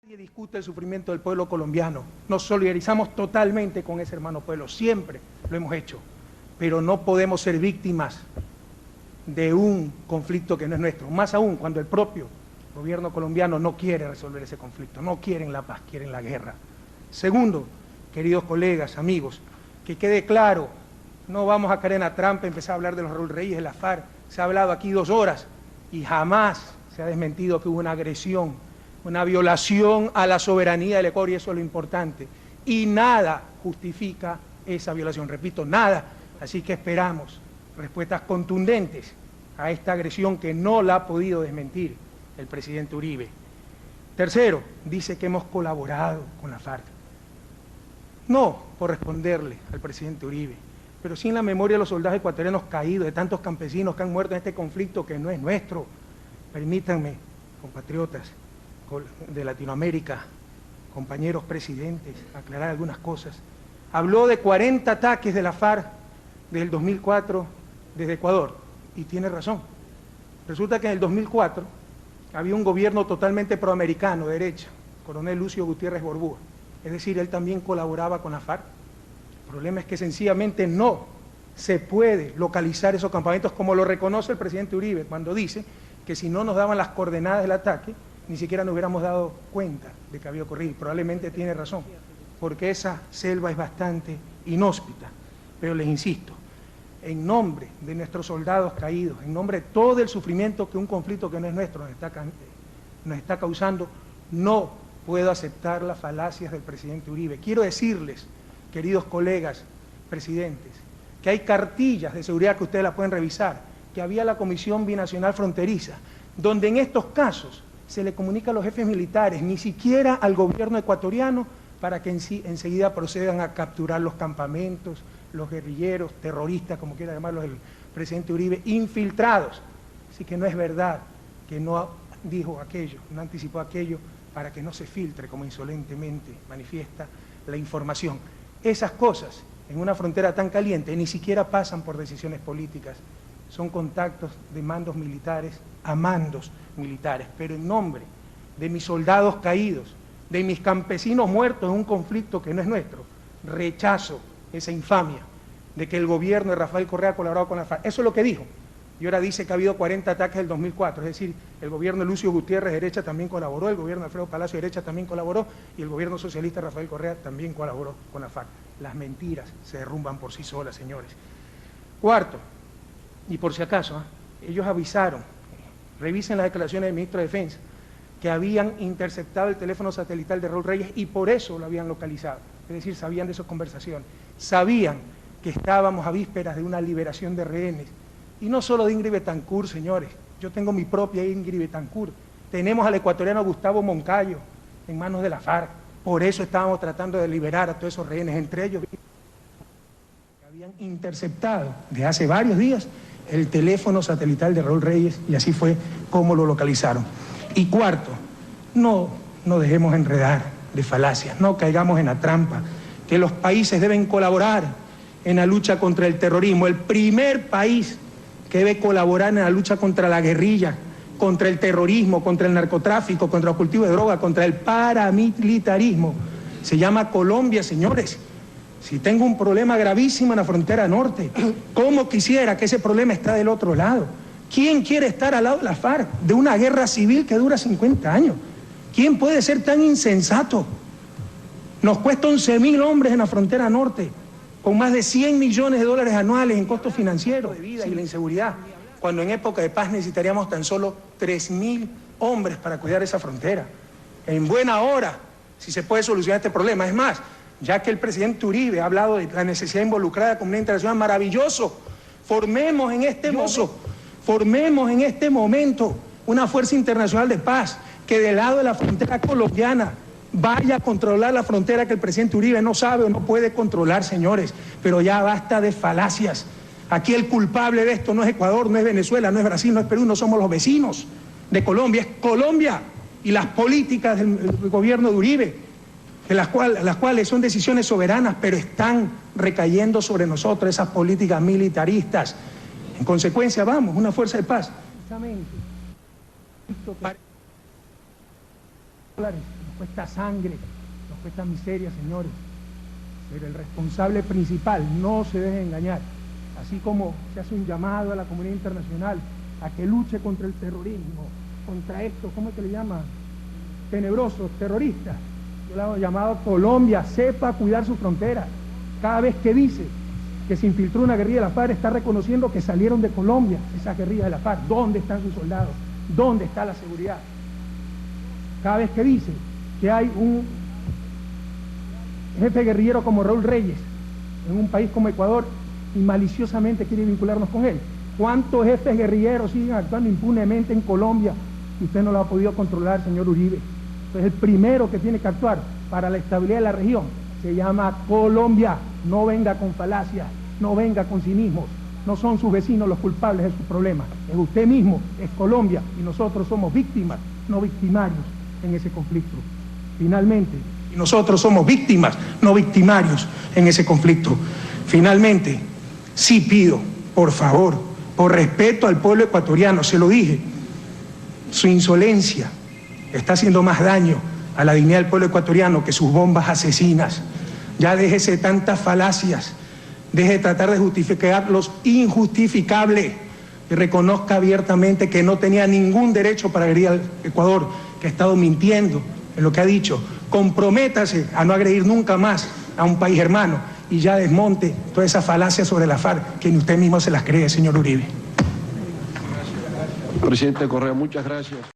Nadie discute el sufrimiento del pueblo colombiano. Nos solidarizamos totalmente con ese hermano pueblo, siempre lo hemos hecho, pero no podemos ser víctimas de un conflicto que no es nuestro, más aún cuando el propio gobierno colombiano no quiere resolver ese conflicto, no quieren la paz, quieren la guerra. Segundo, queridos colegas, amigos, que quede claro, no vamos a caer en la trampa, empezar a hablar de los Raúl Reyes, de la FARC. Se ha hablado aquí 2 horas y jamás se ha desmentido que hubo una agresión, una violación a la soberanía del Ecuador, y eso es lo importante. Y nada justifica esa violación, repito, nada. Así que esperamos respuestas contundentes a esta agresión que no la ha podido desmentir el presidente Uribe. Tercero, dice que hemos colaborado con la FARC. No por responderle al presidente Uribe, pero sí en la memoria de los soldados ecuatorianos caídos, de tantos campesinos que han muerto en este conflicto que no es nuestro. Permítanme, compatriotas de Latinoamérica, compañeros presidentes, aclarar algunas cosas. Habló de 40 ataques de la FARC desde el 2004 desde Ecuador, y tiene razón. Resulta que en el 2004 había un gobierno totalmente proamericano, de derecha, coronel Lucio Gutiérrez Borbúa, es decir, él también colaboraba con la FARC. El problema es que sencillamente no se puede localizar esos campamentos, como lo reconoce el presidente Uribe cuando dice que si no nos daban las coordenadas del ataque, ni siquiera nos hubiéramos dado cuenta de que había ocurrido. Probablemente tiene razón, porque esa selva es bastante inhóspita. Pero les insisto, en nombre de nuestros soldados caídos, en nombre de todo el sufrimiento que un conflicto que no es nuestro nos está causando, no puedo aceptar las falacias del presidente Uribe. Quiero decirles, queridos colegas presidentes, que hay cartillas de seguridad que ustedes las pueden revisar, que había la Comisión Binacional Fronteriza, donde en estos casos se le comunica a los jefes militares, ni siquiera al gobierno ecuatoriano, para que enseguida procedan a capturar los campamentos, los guerrilleros, terroristas, como quiera llamarlos el presidente Uribe, infiltrados. Así que no es verdad que no dijo aquello, no anticipó aquello, para que no se filtre, como insolentemente manifiesta, la información. Esas cosas, en una frontera tan caliente, ni siquiera pasan por decisiones políticas, son contactos de mandos militares a mandos militares, pero en nombre de mis soldados caídos, de mis campesinos muertos en un conflicto que no es nuestro, rechazo esa infamia de que el gobierno de Rafael Correa ha colaborado con la FARC. Eso es lo que dijo. Y ahora dice que ha habido 40 ataques del 2004, es decir, el gobierno de Lucio Gutiérrez de derecha también colaboró, el gobierno de Alfredo Palacio de derecha también colaboró, y el gobierno socialista de Rafael Correa también colaboró con la FARC. Las mentiras se derrumban por sí solas, señores. Cuarto, y por si acaso, ellos avisaron, revisen las declaraciones del ministro de Defensa, que habían interceptado el teléfono satelital de Raúl Reyes y por eso lo habían localizado. Es decir, sabían de esas conversaciones, sabían que estábamos a vísperas de una liberación de rehenes. Y no solo de Ingrid Betancourt, señores, yo tengo mi propia Ingrid Betancourt. Tenemos al ecuatoriano Gustavo Moncayo en manos de la FARC. Por eso estábamos tratando de liberar a todos esos rehenes, entre ellos que habían interceptado desde hace varios días el teléfono satelital de Raúl Reyes, y así fue como lo localizaron. Y cuarto, no nos dejemos enredar de falacias, no caigamos en la trampa, que los países deben colaborar en la lucha contra el terrorismo. El primer país que debe colaborar en la lucha contra la guerrilla, contra el terrorismo, contra el narcotráfico, contra el cultivo de droga, contra el paramilitarismo, se llama Colombia, señores. Si tengo un problema gravísimo en la frontera norte, ¿cómo quisiera que ese problema esté del otro lado? ¿Quién quiere estar al lado de la FARC, de una guerra civil que dura 50 años? ¿Quién puede ser tan insensato? Nos cuesta 11.000 hombres en la frontera norte, con más de 100 millones de dólares anuales en costos financieros de vida y la inseguridad, cuando en época de paz necesitaríamos tan solo 3.000 hombres para cuidar esa frontera. En buena hora, si se puede solucionar este problema. Es más, ya que el presidente Uribe ha hablado de la necesidad de involucrar a la comunidad internacional, maravilloso, formemos en este momento una fuerza internacional de paz que del lado de la frontera colombiana vaya a controlar la frontera que el presidente Uribe no sabe o no puede controlar, señores. Pero ya basta de falacias. Aquí el culpable de esto no es Ecuador, no es Venezuela, no es Brasil, no es Perú, no somos los vecinos de Colombia, es Colombia y las políticas del gobierno de Uribe, las cuales son decisiones soberanas, pero están recayendo sobre nosotros esas políticas militaristas. En consecuencia, vamos, una fuerza de paz. cuesta sangre, nos cuesta miseria, señores. Pero el responsable principal, no se deje engañar, así como se hace un llamado a la comunidad internacional a que luche contra el terrorismo, contra estos, ¿cómo es que le llaman? Tenebrosos, terroristas. Yo le hago llamado a Colombia, sepa cuidar su frontera. Cada vez que dice que se infiltró una guerrilla de la FARC, está reconociendo que salieron de Colombia esas guerrillas de la FARC. ¿Dónde están sus soldados? ¿Dónde está la seguridad? Cada vez que dice que hay un jefe guerrillero como Raúl Reyes en un país como Ecuador y maliciosamente quiere vincularnos con él. ¿Cuántos jefes guerrilleros siguen actuando impunemente en Colombia y usted no lo ha podido controlar, señor Uribe? Entonces el primero que tiene que actuar para la estabilidad de la región se llama Colombia. No venga con falacias, no venga con cinismos. No son sus vecinos los culpables de sus problemas. Es usted mismo, es Colombia, y nosotros somos víctimas, no victimarios en ese conflicto. Finalmente, y nosotros somos víctimas, no victimarios en ese conflicto. Finalmente, sí pido, por favor, por respeto al pueblo ecuatoriano, se lo dije, su insolencia está haciendo más daño a la dignidad del pueblo ecuatoriano que sus bombas asesinas. Ya déjese de tantas falacias, deje de tratar de justificar los injustificables y reconozca abiertamente que no tenía ningún derecho para agredir al Ecuador, que ha estado mintiendo en lo que ha dicho. Comprométase a no agredir nunca más a un país hermano y ya desmonte toda esa falacia sobre la FARC que ni usted mismo se las cree, señor Uribe. Presidente Correa, muchas gracias.